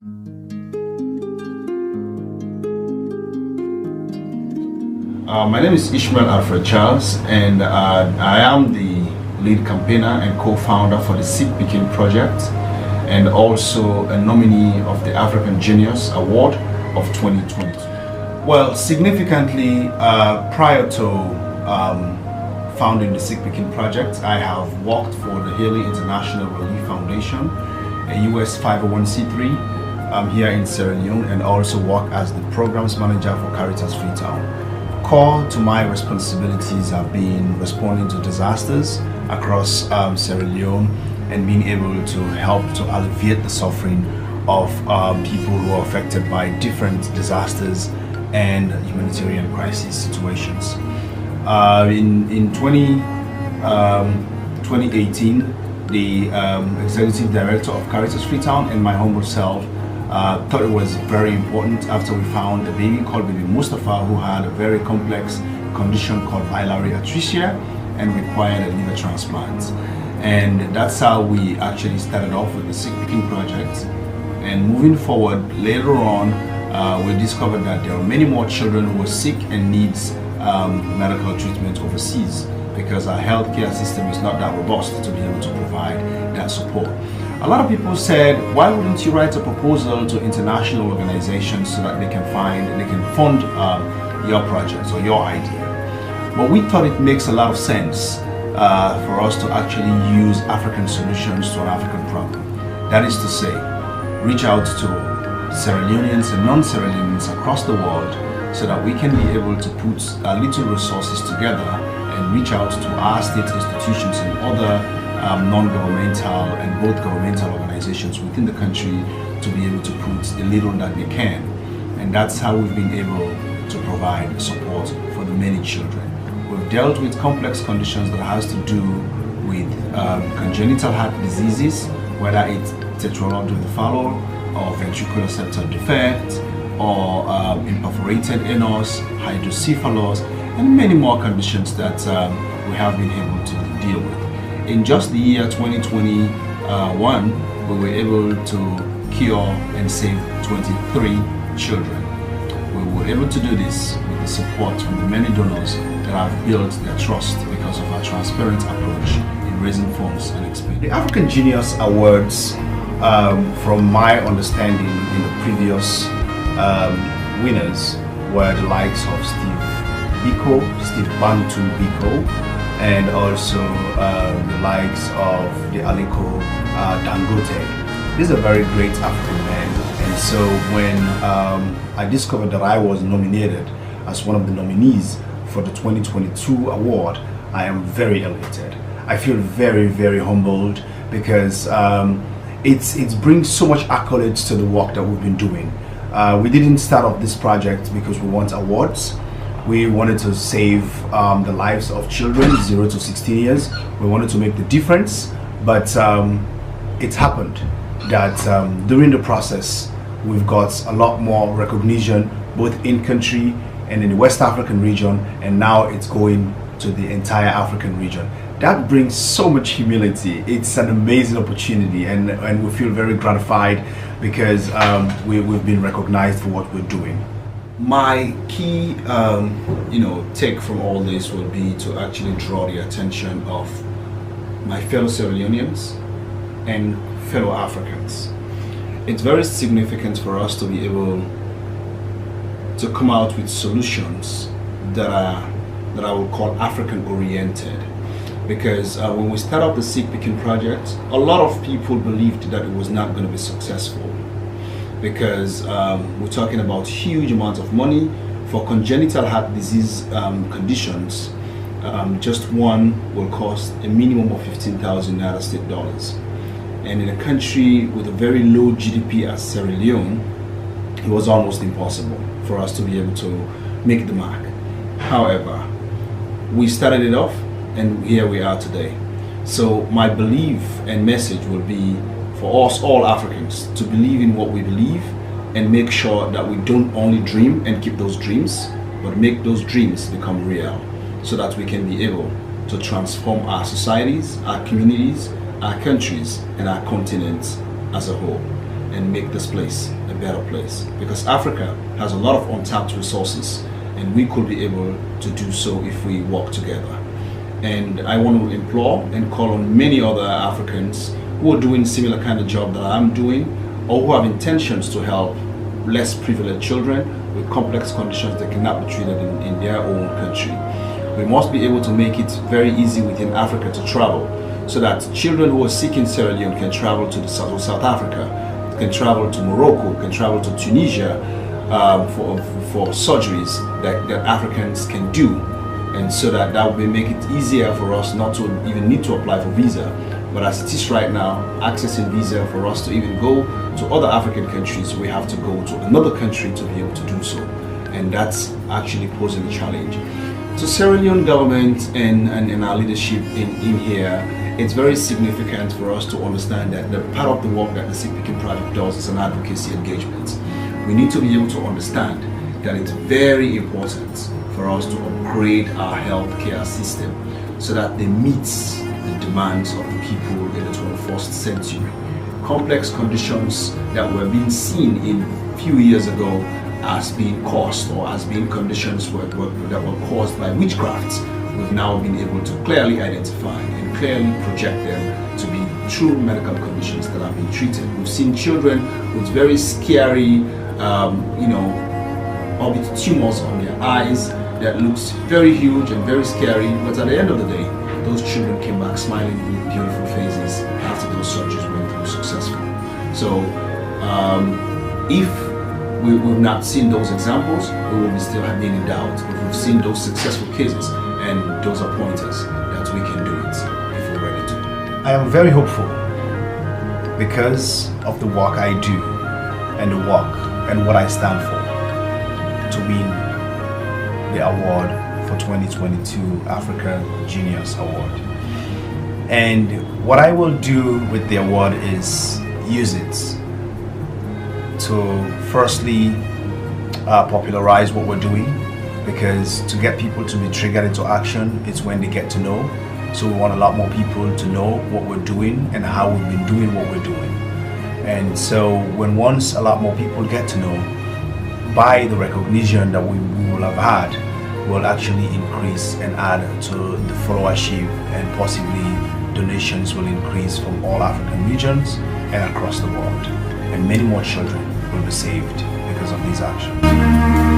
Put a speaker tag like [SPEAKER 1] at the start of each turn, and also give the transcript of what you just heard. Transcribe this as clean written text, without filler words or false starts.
[SPEAKER 1] My name is Ishmael Alfred Charles, and I am the lead campaigner and co-founder for the Sick Pikin Project, and also a nominee of the African Genius Award of 2022. Well, significantly, prior to founding the Sick Pikin Project, I have worked for the Haley International Relief Foundation, a US 501c3 here in Sierra Leone, and also work as the programs manager for Caritas Freetown. Core to my responsibilities have been responding to disasters across Sierra Leone and being able to help to alleviate the suffering of people who are affected by different disasters and humanitarian crisis situations. In 2018, the executive director of Caritas Freetown and my humble self thought it was very important, after we found a baby called baby Mustafa, who had a very complex condition called biliary atresia and required a liver transplant. And that's how we actually started off with the Sick Pikin Project. And moving forward, later on, we discovered that there are many more children who are sick and needs medical treatment overseas, because our healthcare system is not that robust to be able to provide that support. A lot of people said, why wouldn't you write a proposal to international organizations so that they can fund your projects or your idea? But we thought it makes a lot of sense for us to actually use African solutions to an African problem. That is to say, reach out to Sierra Leoneans and non-Sierra Leoneans across the world so that we can be able to put little resources together and reach out to our state institutions and other non-governmental and both governmental organizations within the country to be able to put the little that they can. And that's how we've been able to provide support for the many children. We've dealt with complex conditions that has to do with congenital heart diseases, whether it's tetralogy-of-the-fallow or ventricular septal defect, or imperforated anus, hydrocephalus, and many more conditions that we have been able to deal with. In just the year 2021, we were able to cure and save 23 children. We were able to do this with the support from the many donors that have built their trust because of our transparent approach in raising funds and explaining. The African Genius Awards, from my understanding in the previous winners, were the likes of Steve Bantu Biko, and also the likes of the Aliko Dangote. These are very great African men, and so when I discovered that I was nominated as one of the nominees for the 2022 award, I am very elated. I feel very, very humbled, because it brings so much accolades to the work that we've been doing. We didn't start off this project because we want awards. We wanted to save the lives of children 0 to 16 years. We wanted to make the difference, but it's happened that during the process, we've got a lot more recognition, both in country and in the West African region, and now it's going to the entire African region. That brings so much humility. It's an amazing opportunity, and we feel very gratified because we've been recognized for what we're doing. My key, take from all this will be to actually draw the attention of my fellow Sierra Leoneans and fellow Africans. It's very significant for us to be able to come out with solutions that I would call African-oriented. Because when we started up the Sick Pikin Project, a lot of people believed that it was not going to be successful, because we're talking about huge amounts of money for congenital heart disease conditions. Just one will cost a minimum of 15,000 United States dollars. And in a country with a very low GDP as Sierra Leone, it was almost impossible for us to be able to make the mark. However, we started it off, and here we are today. So my belief and message will be for us all Africans to believe in what we believe and make sure that we don't only dream and keep those dreams, but make those dreams become real, so that we can be able to transform our societies, our communities, our countries, and our continents as a whole. and make this place a better place, because Africa has a lot of untapped resources and we could be able to do so if we work together. And I want to implore and call on many other Africans who are doing similar kind of job that I'm doing, or who have intentions to help less privileged children with complex conditions that cannot be treated in their own country. We must be able to make it very easy within Africa to travel, so that children who are sick in Sierra Leone can travel to South Africa, can travel to Morocco, can travel to Tunisia for surgeries that Africans can do. And so that will make it easier for us not to even need to apply for visa. But as it is right now, accessing visa for us to even go to other African countries, we have to go to another country to be able to do so. And that's actually posing a challenge. So Sierra Leone government and our leadership in here, it's very significant for us to understand that the part of the work that the Sick Pikin Project does is an advocacy engagement. We need to be able to understand that it's very important for us to upgrade our healthcare system so that they meet the demands of the people in the 21st century. Complex conditions that were being seen in a few years ago as being caused, or as being conditions that were caused by witchcraft, we've now been able to clearly identify and clearly project them to be true medical conditions that are being treated. We've seen children with very scary, orbit tumors on their eyes that looks very huge and very scary, but at the end of the day, those children came back smiling with beautiful faces after those surgeries went through successfully. So if we've not seen those examples, we will be still being in doubt. If we've seen those successful cases, and those are pointers that we can do it if we're ready to.
[SPEAKER 2] I am very hopeful because of the work I do and the work and what I stand for to win the award for 2022 Africa Genius Award. And what I will do with the award is use it to firstly popularize what we're doing, because to get people to be triggered into action, it's when they get to know. So we want a lot more people to know what we're doing and how we've been doing what we're doing. And so once a lot more people get to know, by the recognition that we will have had, will actually increase and add to the followership, and possibly donations will increase from all African regions and across the world. And many more children will be saved because of these actions.